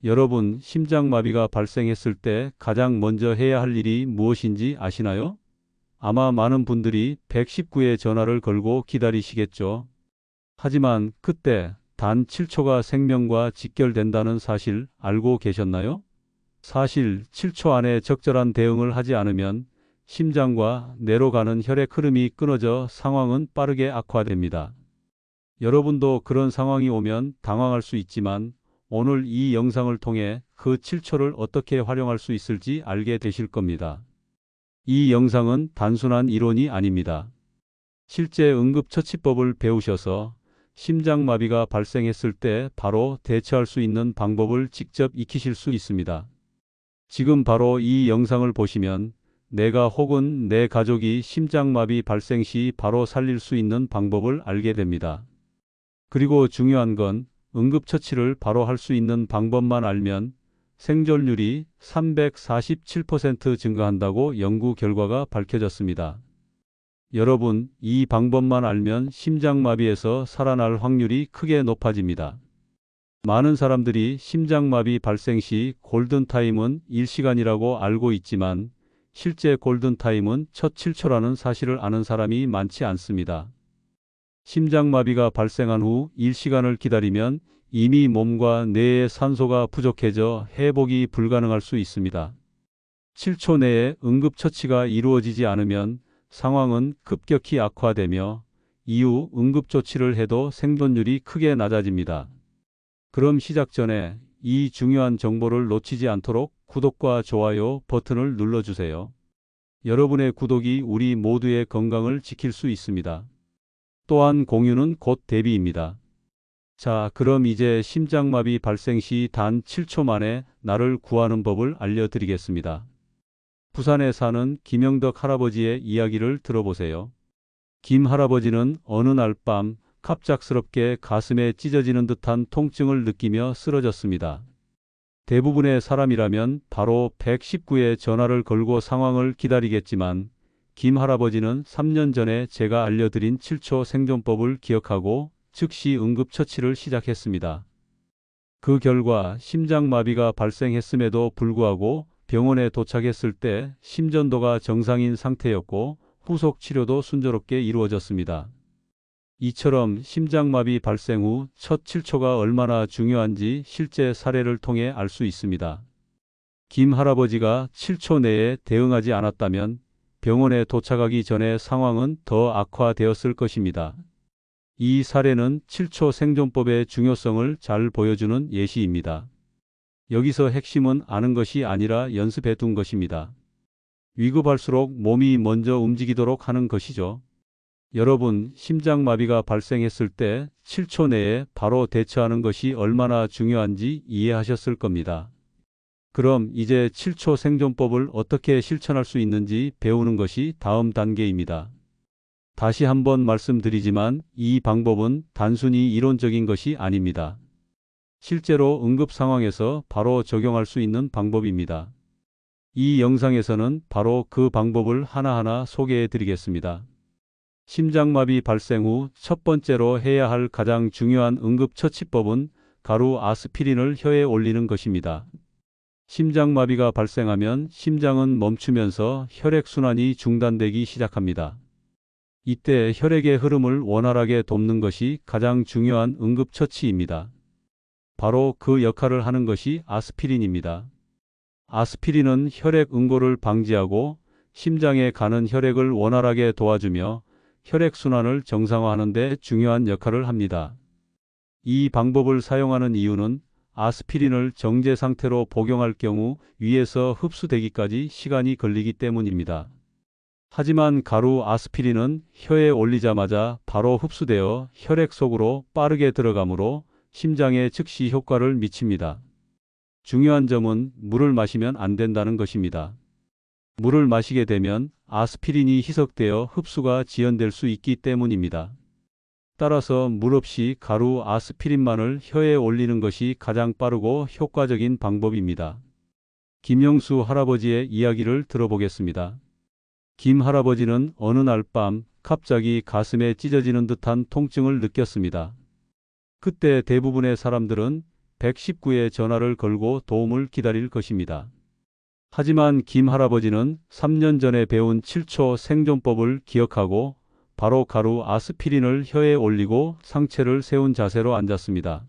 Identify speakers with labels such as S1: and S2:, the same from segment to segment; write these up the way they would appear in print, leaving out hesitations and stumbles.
S1: 여러분, 심장마비가 발생했을 때 가장 먼저 해야 할 일이 무엇인지 아시나요? 아마 많은 분들이 119에 전화를 걸고 기다리시겠죠. 하지만 그때 단 7초가 생명과 직결된다는 사실 알고 계셨나요? 사실 7초 안에 적절한 대응을 하지 않으면 심장과 뇌로 가는 혈액 흐름이 끊어져 상황은 빠르게 악화됩니다. 여러분도 그런 상황이 오면 당황할 수 있지만 오늘 이 영상을 통해 그 7초를 어떻게 활용할 수 있을지 알게 되실 겁니다. 이 영상은 단순한 이론이 아닙니다. 실제 응급처치법을 배우셔서 심장마비가 발생했을 때 바로 대처할 수 있는 방법을 직접 익히실 수 있습니다. 지금 바로 이 영상을 보시면 내가 혹은 내 가족이 심장마비 발생 시 바로 살릴 수 있는 방법을 알게 됩니다. 그리고 중요한 건 응급처치를 바로 할 수 있는 방법만 알면 생존율이 347% 증가한다고 연구 결과가 밝혀졌습니다. 여러분, 이 방법만 알면 심장마비에서 살아날 확률이 크게 높아집니다. 많은 사람들이 심장마비 발생 시 골든타임은 1시간이라고 알고 있지만 실제 골든타임은 첫 7초라는 사실을 아는 사람이 많지 않습니다. 심장마비가 발생한 후 1시간을 기다리면 이미 몸과 뇌의 산소가 부족해져 회복이 불가능할 수 있습니다. 7초 내에 응급처치가 이루어지지 않으면 상황은 급격히 악화되며 이후 응급조치를 해도 생존율이 크게 낮아집니다. 그럼 시작 전에 이 중요한 정보를 놓치지 않도록 구독과 좋아요 버튼을 눌러주세요. 여러분의 구독이 우리 모두의 건강을 지킬 수 있습니다. 또한 공유는 곧 대비입니다. 자, 그럼 이제 심장마비 발생 시 단 7초 만에 나를 구하는 법을 알려드리겠습니다. 부산에 사는 김영덕 할아버지의 이야기를 들어보세요. 김 할아버지는 어느 날 밤 갑작스럽게 가슴에 찢어지는 듯한 통증을 느끼며 쓰러졌습니다. 대부분의 사람이라면 바로 119에 전화를 걸고 상황을 기다리겠지만 김 할아버지는 3년 전에 제가 알려드린 7초 생존법을 기억하고 즉시 응급처치를 시작했습니다. 그 결과 심장마비가 발생했음에도 불구하고 병원에 도착했을 때 심전도가 정상인 상태였고 후속 치료도 순조롭게 이루어졌습니다. 이처럼 심장마비 발생 후 첫 7초가 얼마나 중요한지 실제 사례를 통해 알 수 있습니다. 김 할아버지가 7초 내에 대응하지 않았다면 병원에 도착하기 전에 상황은 더 악화되었을 것입니다. 이 사례는 7초 생존법의 중요성을 잘 보여주는 예시입니다. 여기서 핵심은 아는 것이 아니라 연습해 둔 것입니다. 위급할수록 몸이 먼저 움직이도록 하는 것이죠. 여러분, 심장마비가 발생했을 때 7초 내에 바로 대처하는 것이 얼마나 중요한지 이해하셨을 겁니다. 그럼 이제 7초 생존법을 어떻게 실천할 수 있는지 배우는 것이 다음 단계입니다. 다시 한번 말씀드리지만 이 방법은 단순히 이론적인 것이 아닙니다. 실제로 응급 상황에서 바로 적용할 수 있는 방법입니다. 이 영상에서는 바로 그 방법을 하나하나 소개해 드리겠습니다. 심장마비 발생 후 첫 번째로 해야 할 가장 중요한 응급처치법은 가루 아스피린을 혀에 올리는 것입니다. 심장마비가 발생하면 심장은 멈추면서 혈액순환이 중단되기 시작합니다. 이때 혈액의 흐름을 원활하게 돕는 것이 가장 중요한 응급처치입니다. 바로 그 역할을 하는 것이 아스피린입니다. 아스피린은 혈액 응고를 방지하고 심장에 가는 혈액을 원활하게 도와주며 혈액순환을 정상화하는 데 중요한 역할을 합니다. 이 방법을 사용하는 이유는 아스피린을 정제 상태로 복용할 경우 위에서 흡수되기까지 시간이 걸리기 때문입니다. 하지만 가루 아스피린은 혀에 올리자마자 바로 흡수되어 혈액 속으로 빠르게 들어가므로 심장에 즉시 효과를 미칩니다. 중요한 점은 물을 마시면 안 된다는 것입니다. 물을 마시게 되면 아스피린이 희석되어 흡수가 지연될 수 있기 때문입니다. 따라서 물 없이 가루 아스피린만을 혀에 올리는 것이 가장 빠르고 효과적인 방법입니다. 김영수 할아버지의 이야기를 들어보겠습니다. 김 할아버지는 어느 날 밤 갑자기 가슴에 찢어지는 듯한 통증을 느꼈습니다. 그때 대부분의 사람들은 119에 전화를 걸고 도움을 기다릴 것입니다. 하지만 김 할아버지는 3년 전에 배운 7초 생존법을 기억하고 바로 가루 아스피린을 혀에 올리고 상체를 세운 자세로 앉았습니다.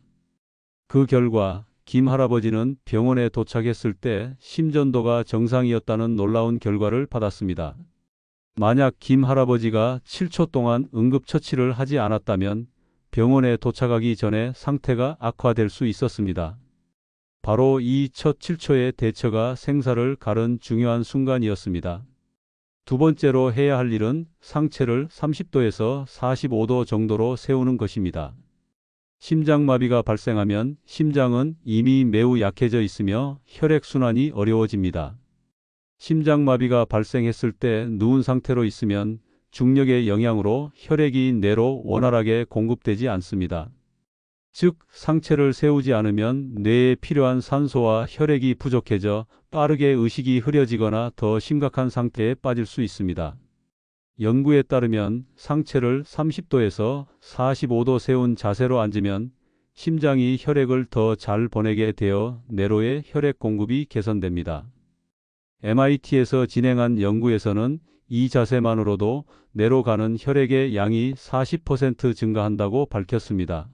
S1: 그 결과 김 할아버지는 병원에 도착했을 때 심전도가 정상이었다는 놀라운 결과를 받았습니다. 만약 김 할아버지가 7초 동안 응급처치를 하지 않았다면 병원에 도착하기 전에 상태가 악화될 수 있었습니다. 바로 이 첫 7초의 대처가 생사를 가른 중요한 순간이었습니다. 두 번째로 해야 할 일은 상체를 30도에서 45도 정도로 세우는 것입니다. 심장마비가 발생하면 심장은 이미 매우 약해져 있으며 혈액순환이 어려워집니다. 심장마비가 발생했을 때 누운 상태로 있으면 중력의 영향으로 혈액이 뇌로 원활하게 공급되지 않습니다. 즉, 상체를 세우지 않으면 뇌에 필요한 산소와 혈액이 부족해져 빠르게 의식이 흐려지거나 더 심각한 상태에 빠질 수 있습니다. 연구에 따르면 상체를 30도에서 45도 세운 자세로 앉으면 심장이 혈액을 더 잘 보내게 되어 뇌로의 혈액 공급이 개선됩니다. MIT에서 진행한 연구에서는 이 자세만으로도 뇌로 가는 혈액의 양이 40% 증가한다고 밝혔습니다.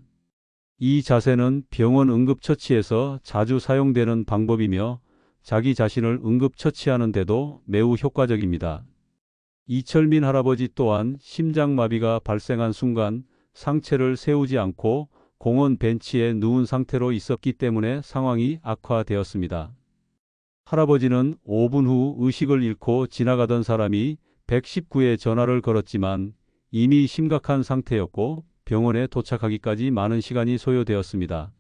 S1: 이 자세는 병원 응급처치에서 자주 사용되는 방법이며 자기 자신을 응급처치하는 데도 매우 효과적입니다. 이철민 할아버지 또한 심장마비가 발생한 순간 상체를 세우지 않고 공원 벤치에 누운 상태로 있었기 때문에 상황이 악화되었습니다. 할아버지는 5분 후 의식을 잃고 지나가던 사람이 119에 전화를 걸었지만 이미 심각한 상태였고 병원에 도착하기까지 많은 시간이 소요되었습니다.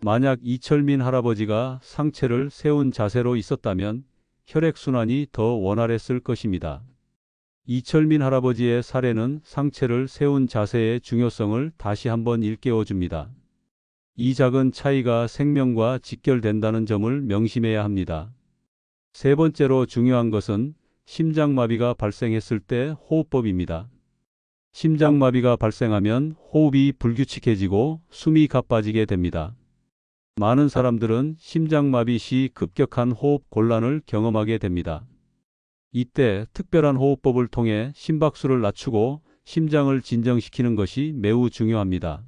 S1: 만약 이철민 할아버지가 상체를 세운 자세로 있었다면 혈액순환이 더 원활했을 것입니다. 이철민 할아버지의 사례는 상체를 세운 자세의 중요성을 다시 한번 일깨워줍니다. 이 작은 차이가 생명과 직결된다는 점을 명심해야 합니다. 세 번째로 중요한 것은 심장마비가 발생했을 때 호흡법입니다. 심장마비가 발생하면 호흡이 불규칙해지고 숨이 가빠지게 됩니다. 많은 사람들은 심장마비 시 급격한 호흡 곤란을 경험하게 됩니다. 이때 특별한 호흡법을 통해 심박수를 낮추고 심장을 진정시키는 것이 매우 중요합니다.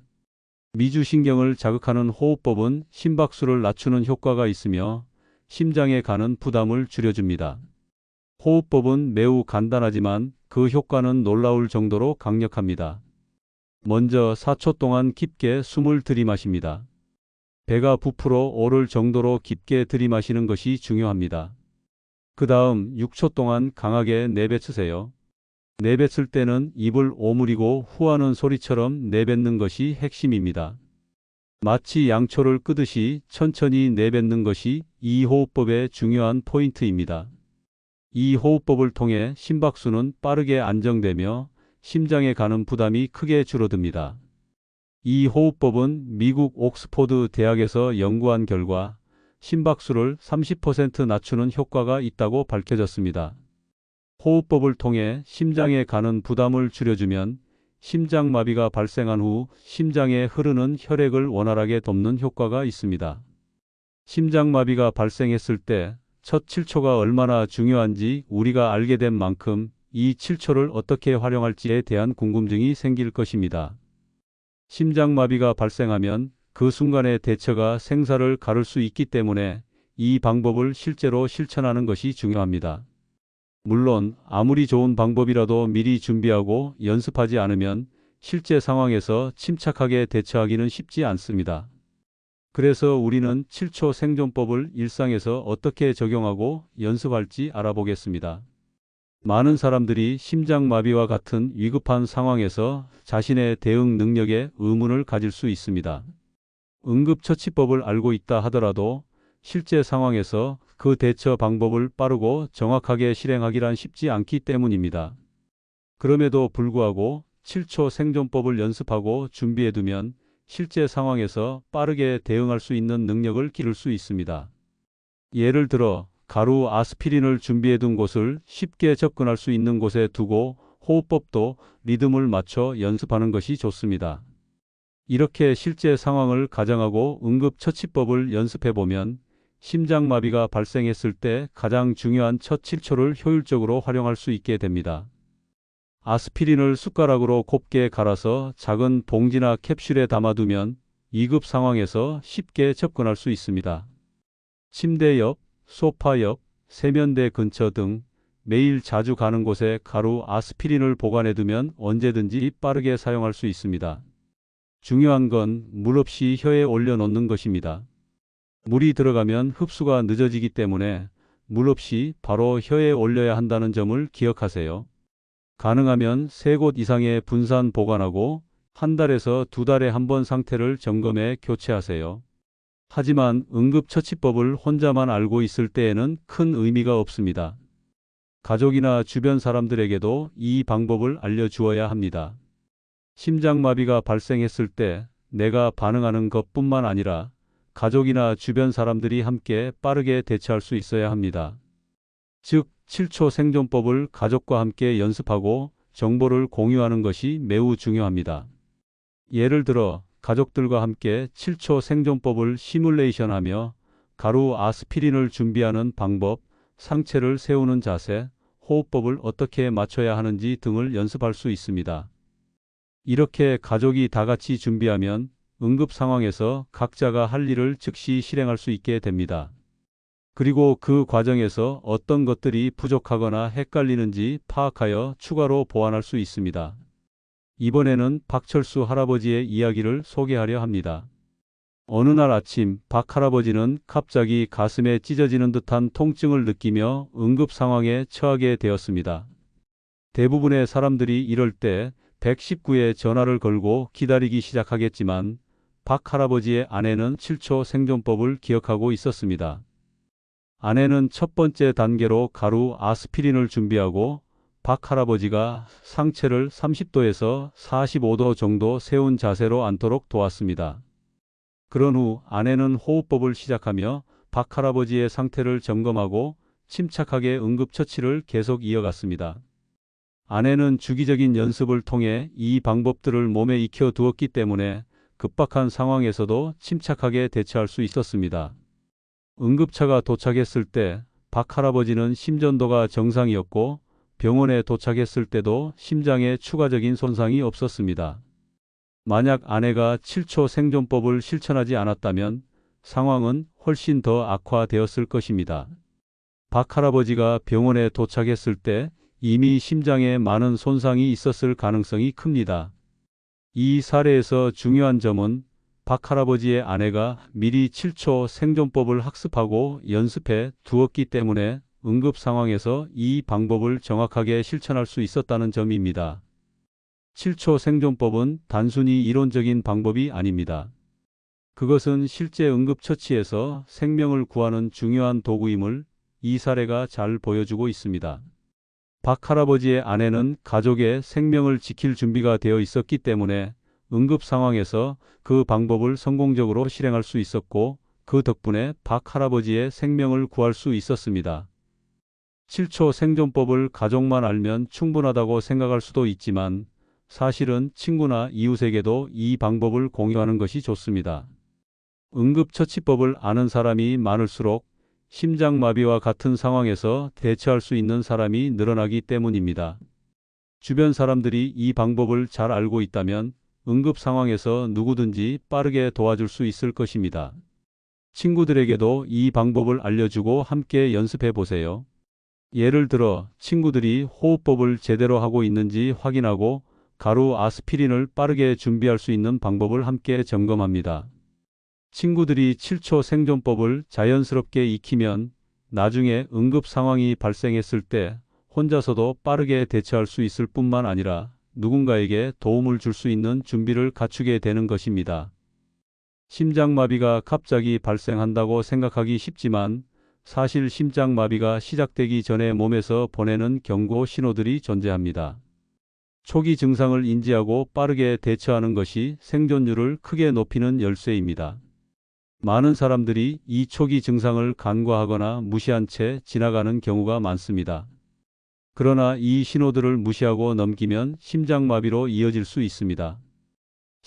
S1: 미주신경을 자극하는 호흡법은 심박수를 낮추는 효과가 있으며 심장에 가는 부담을 줄여줍니다. 호흡법은 매우 간단하지만 그 효과는 놀라울 정도로 강력합니다. 먼저 4초 동안 깊게 숨을 들이마십니다. 배가 부풀어 오를 정도로 깊게 들이마시는 것이 중요합니다. 그 다음 6초 동안 강하게 내뱉으세요. 내뱉을 때는 입을 오므리고 후하는 소리처럼 내뱉는 것이 핵심입니다. 마치 양초를 끄듯이 천천히 내뱉는 것이 이 호흡법의 중요한 포인트입니다. 이 호흡법을 통해 심박수는 빠르게 안정되며 심장에 가는 부담이 크게 줄어듭니다. 이 호흡법은 미국 옥스포드 대학에서 연구한 결과 심박수를 30% 낮추는 효과가 있다고 밝혀졌습니다. 호흡법을 통해 심장에 가는 부담을 줄여주면 심장마비가 발생한 후 심장에 흐르는 혈액을 원활하게 돕는 효과가 있습니다. 심장마비가 발생했을 때 첫 7초가 얼마나 중요한지 우리가 알게 된 만큼 이 7초를 어떻게 활용할지에 대한 궁금증이 생길 것입니다. 심장마비가 발생하면 그 순간의 대처가 생사를 가를 수 있기 때문에 이 방법을 실제로 실천하는 것이 중요합니다. 물론 아무리 좋은 방법이라도 미리 준비하고 연습하지 않으면 실제 상황에서 침착하게 대처하기는 쉽지 않습니다. 그래서 우리는 7초 생존법을 일상에서 어떻게 적용하고 연습할지 알아보겠습니다. 많은 사람들이 심장마비와 같은 위급한 상황에서 자신의 대응 능력에 의문을 가질 수 있습니다. 응급처치법을 알고 있다 하더라도 실제 상황에서 그 대처 방법을 빠르고 정확하게 실행하기란 쉽지 않기 때문입니다. 그럼에도 불구하고 7초 생존법을 연습하고 준비해두면 실제 상황에서 빠르게 대응할 수 있는 능력을 기를 수 있습니다. 예를 들어 가루 아스피린을 준비해둔 곳을 쉽게 접근할 수 있는 곳에 두고 호흡법도 리듬을 맞춰 연습하는 것이 좋습니다. 이렇게 실제 상황을 가정하고 응급처치법을 연습해보면 심장마비가 발생했을 때 가장 중요한 첫 7초를 효율적으로 활용할 수 있게 됩니다. 아스피린을 숟가락으로 곱게 갈아서 작은 봉지나 캡슐에 담아두면 2급 상황에서 쉽게 접근할 수 있습니다. 침대 옆, 소파 옆, 세면대 근처 등 매일 자주 가는 곳에 가루 아스피린을 보관해두면 언제든지 빠르게 사용할 수 있습니다. 중요한 건 물 없이 혀에 올려놓는 것입니다. 물이 들어가면 흡수가 늦어지기 때문에 물 없이 바로 혀에 올려야 한다는 점을 기억하세요. 가능하면 3곳 이상의 분산 보관하고 한 달에서 2달에 한 번 상태를 점검해 교체하세요. 하지만 응급처치법을 혼자만 알고 있을 때에는 큰 의미가 없습니다. 가족이나 주변 사람들에게도 이 방법을 알려주어야 합니다. 심장마비가 발생했을 때 내가 반응하는 것뿐만 아니라 가족이나 주변 사람들이 함께 빠르게 대처할 수 있어야 합니다. 즉, 7초 생존법을 가족과 함께 연습하고 정보를 공유하는 것이 매우 중요합니다. 예를 들어 가족들과 함께 7초 생존법을 시뮬레이션하며 가루 아스피린을 준비하는 방법, 상체를 세우는 자세, 호흡법을 어떻게 맞춰야 하는지 등을 연습할 수 있습니다. 이렇게 가족이 다 같이 준비하면 응급 상황에서 각자가 할 일을 즉시 실행할 수 있게 됩니다. 그리고 그 과정에서 어떤 것들이 부족하거나 헷갈리는지 파악하여 추가로 보완할 수 있습니다. 이번에는 박철수 할아버지의 이야기를 소개하려 합니다. 어느 날 아침 박 할아버지는 갑자기 가슴에 찢어지는 듯한 통증을 느끼며 응급 상황에 처하게 되었습니다. 대부분의 사람들이 이럴 때 119에 전화를 걸고 기다리기 시작하겠지만 박 할아버지의 아내는 7초 생존법을 기억하고 있었습니다. 아내는 첫 번째 단계로 가루 아스피린을 준비하고 박 할아버지가 상체를 30도에서 45도 정도 세운 자세로 앉도록 도왔습니다. 그런 후 아내는 호흡법을 시작하며 박 할아버지의 상태를 점검하고 침착하게 응급처치를 계속 이어갔습니다. 아내는 주기적인 연습을 통해 이 방법들을 몸에 익혀 두었기 때문에 급박한 상황에서도 침착하게 대처할 수 있었습니다. 응급차가 도착했을 때 박 할아버지는 심전도가 정상이었고 병원에 도착했을 때도 심장에 추가적인 손상이 없었습니다. 만약 아내가 7초 생존법을 실천하지 않았다면 상황은 훨씬 더 악화되었을 것입니다. 박 할아버지가 병원에 도착했을 때 이미 심장에 많은 손상이 있었을 가능성이 큽니다. 이 사례에서 중요한 점은 박 할아버지의 아내가 미리 7초 생존법을 학습하고 연습해 두었기 때문에 응급 상황에서 이 방법을 정확하게 실천할 수 있었다는 점입니다. 7초 생존법은 단순히 이론적인 방법이 아닙니다. 그것은 실제 응급처치에서 생명을 구하는 중요한 도구임을 이 사례가 잘 보여주고 있습니다. 박 할아버지의 아내는 가족의 생명을 지킬 준비가 되어 있었기 때문에 응급 상황에서 그 방법을 성공적으로 실행할 수 있었고 그 덕분에 박 할아버지의 생명을 구할 수 있었습니다. 7초 생존법을 가족만 알면 충분하다고 생각할 수도 있지만 사실은 친구나 이웃에게도 이 방법을 공유하는 것이 좋습니다. 응급처치법을 아는 사람이 많을수록 심장마비와 같은 상황에서 대처할 수 있는 사람이 늘어나기 때문입니다. 주변 사람들이 이 방법을 잘 알고 있다면 응급 상황에서 누구든지 빠르게 도와줄 수 있을 것입니다. 친구들에게도 이 방법을 알려주고 함께 연습해 보세요. 예를 들어 친구들이 호흡법을 제대로 하고 있는지 확인하고 가루 아스피린을 빠르게 준비할 수 있는 방법을 함께 점검합니다. 친구들이 7초 생존법을 자연스럽게 익히면 나중에 응급 상황이 발생했을 때 혼자서도 빠르게 대처할 수 있을 뿐만 아니라 누군가에게 도움을 줄 수 있는 준비를 갖추게 되는 것입니다. 심장마비가 갑자기 발생한다고 생각하기 쉽지만 사실 심장마비가 시작되기 전에 몸에서 보내는 경고 신호들이 존재합니다. 초기 증상을 인지하고 빠르게 대처하는 것이 생존율을 크게 높이는 열쇠입니다. 많은 사람들이 이 초기 증상을 간과하거나 무시한 채 지나가는 경우가 많습니다. 그러나 이 신호들을 무시하고 넘기면 심장마비로 이어질 수 있습니다.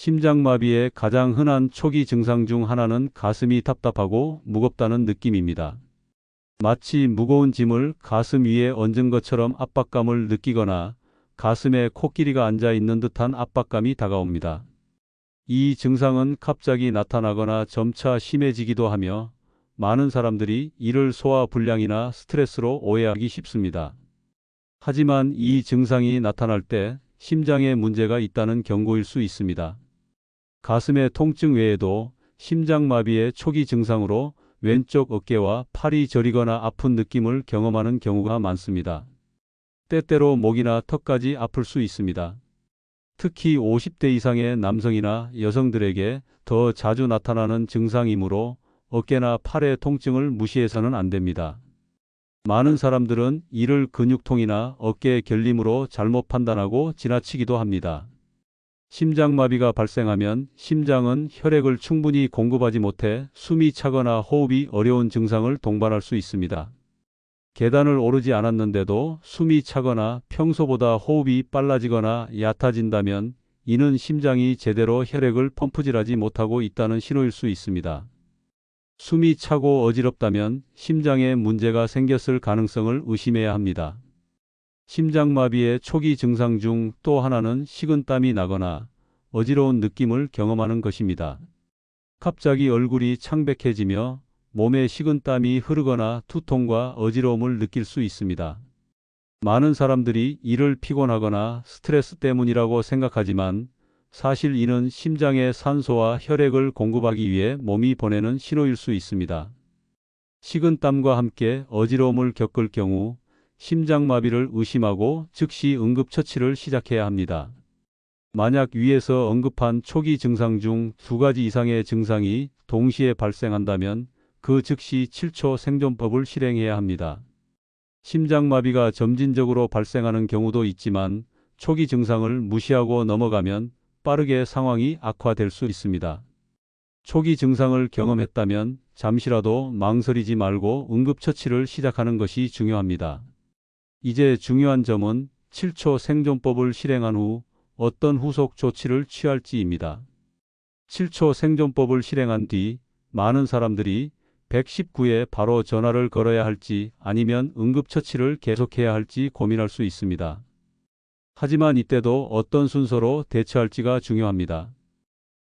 S1: 심장마비의 가장 흔한 초기 증상 중 하나는 가슴이 답답하고 무겁다는 느낌입니다. 마치 무거운 짐을 가슴 위에 얹은 것처럼 압박감을 느끼거나 가슴에 코끼리가 앉아 있는 듯한 압박감이 다가옵니다. 이 증상은 갑자기 나타나거나 점차 심해지기도 하며 많은 사람들이 이를 소화불량이나 스트레스로 오해하기 쉽습니다. 하지만 이 증상이 나타날 때 심장에 문제가 있다는 경고일 수 있습니다. 가슴의 통증 외에도 심장마비의 초기 증상으로 왼쪽 어깨와 팔이 저리거나 아픈 느낌을 경험하는 경우가 많습니다. 때때로 목이나 턱까지 아플 수 있습니다. 특히 50대 이상의 남성이나 여성들에게 더 자주 나타나는 증상이므로 어깨나 팔의 통증을 무시해서는 안 됩니다. 많은 사람들은 이를 근육통이나 어깨 결림으로 잘못 판단하고 지나치기도 합니다. 심장마비가 발생하면 심장은 혈액을 충분히 공급하지 못해 숨이 차거나 호흡이 어려운 증상을 동반할 수 있습니다. 계단을 오르지 않았는데도 숨이 차거나 평소보다 호흡이 빨라지거나 얕아진다면 이는 심장이 제대로 혈액을 펌프질하지 못하고 있다는 신호일 수 있습니다. 숨이 차고 어지럽다면 심장에 문제가 생겼을 가능성을 의심해야 합니다. 심장마비의 초기 증상 중 또 하나는 식은땀이 나거나 어지러운 느낌을 경험하는 것입니다. 갑자기 얼굴이 창백해지며 몸에 식은땀이 흐르거나 두통과 어지러움을 느낄 수 있습니다. 많은 사람들이 이를 피곤하거나 스트레스 때문이라고 생각하지만 사실 이는 심장에 산소와 혈액을 공급하기 위해 몸이 보내는 신호일 수 있습니다. 식은땀과 함께 어지러움을 겪을 경우 심장마비를 의심하고 즉시 응급처치를 시작해야 합니다. 만약 위에서 언급한 초기 증상 중 2가지 이상의 증상이 동시에 발생한다면 그 즉시 7초 생존법을 실행해야 합니다. 심장마비가 점진적으로 발생하는 경우도 있지만 초기 증상을 무시하고 넘어가면 빠르게 상황이 악화될 수 있습니다. 초기 증상을 경험했다면 잠시라도 망설이지 말고 응급처치를 시작하는 것이 중요합니다. 이제 중요한 점은 7초 생존법을 실행한 후 어떤 후속 조치를 취할지입니다. 7초 생존법을 실행한 뒤 많은 사람들이 119에 바로 전화를 걸어야 할지 아니면 응급처치를 계속해야 할지 고민할 수 있습니다. 하지만 이때도 어떤 순서로 대처할지가 중요합니다.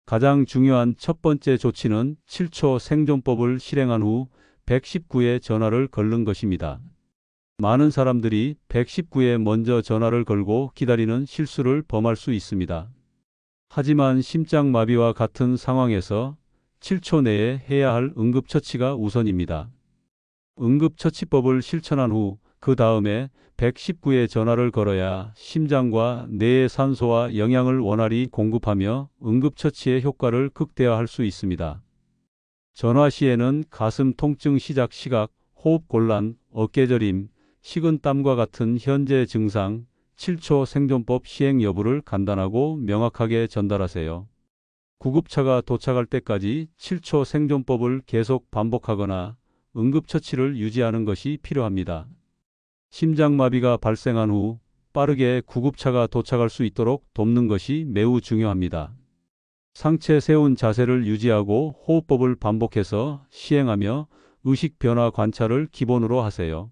S1: 가장 중요한 첫 번째 조치는 7초 생존법을 실행한 후 119에 전화를 걸는 것입니다. 많은 사람들이 119에 먼저 전화를 걸고 기다리는 실수를 범할 수 있습니다. 하지만 심장마비와 같은 상황에서 7초 내에 해야 할 응급처치가 우선입니다. 응급처치법을 실천한 후 그 다음에 119에 전화를 걸어야 심장과 뇌의 산소와 영양을 원활히 공급하며 응급처치의 효과를 극대화할 수 있습니다. 전화 시에는 가슴 통증 시작 시각, 호흡 곤란, 어깨저림, 식은땀과 같은 현재 증상, 7초 생존법 시행 여부를 간단하고 명확하게 전달하세요. 구급차가 도착할 때까지 7초 생존법을 계속 반복하거나 응급처치를 유지하는 것이 필요합니다. 심장마비가 발생한 후 빠르게 구급차가 도착할 수 있도록 돕는 것이 매우 중요합니다. 상체 세운 자세를 유지하고 호흡법을 반복해서 시행하며 의식 변화 관찰을 기본으로 하세요.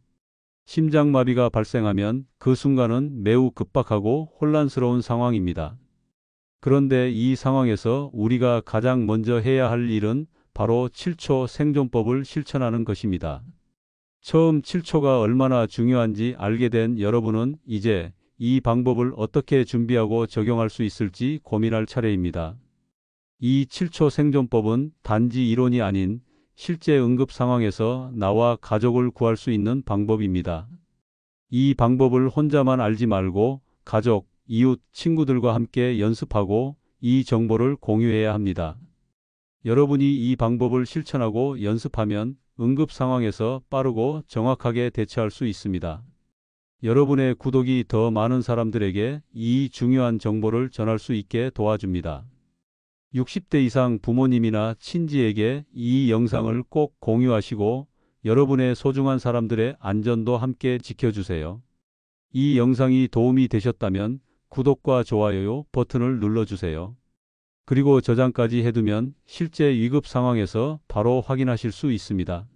S1: 심장마비가 발생하면 그 순간은 매우 급박하고 혼란스러운 상황입니다. 그런데 이 상황에서 우리가 가장 먼저 해야 할 일은 바로 7초 생존법을 실천하는 것입니다. 처음 7초가 얼마나 중요한지 알게 된 여러분은 이제 이 방법을 어떻게 준비하고 적용할 수 있을지 고민할 차례입니다. 이 7초 생존법은 단지 이론이 아닌 실제 응급 상황에서 나와 가족을 구할 수 있는 방법입니다. 이 방법을 혼자만 알지 말고 가족, 이웃, 친구들과 함께 연습하고 이 정보를 공유해야 합니다. 여러분이 이 방법을 실천하고 연습하면 응급 상황에서 빠르고 정확하게 대처할 수 있습니다. 여러분의 구독이 더 많은 사람들에게 이 중요한 정보를 전할 수 있게 도와줍니다. 60대 이상 부모님이나 친지에게 이 영상을 꼭 공유하시고 여러분의 소중한 사람들의 안전도 함께 지켜주세요. 이 영상이 도움이 되셨다면 구독과 좋아요 버튼을 눌러주세요. 그리고 저장까지 해두면 실제 위급 상황에서 바로 확인하실 수 있습니다.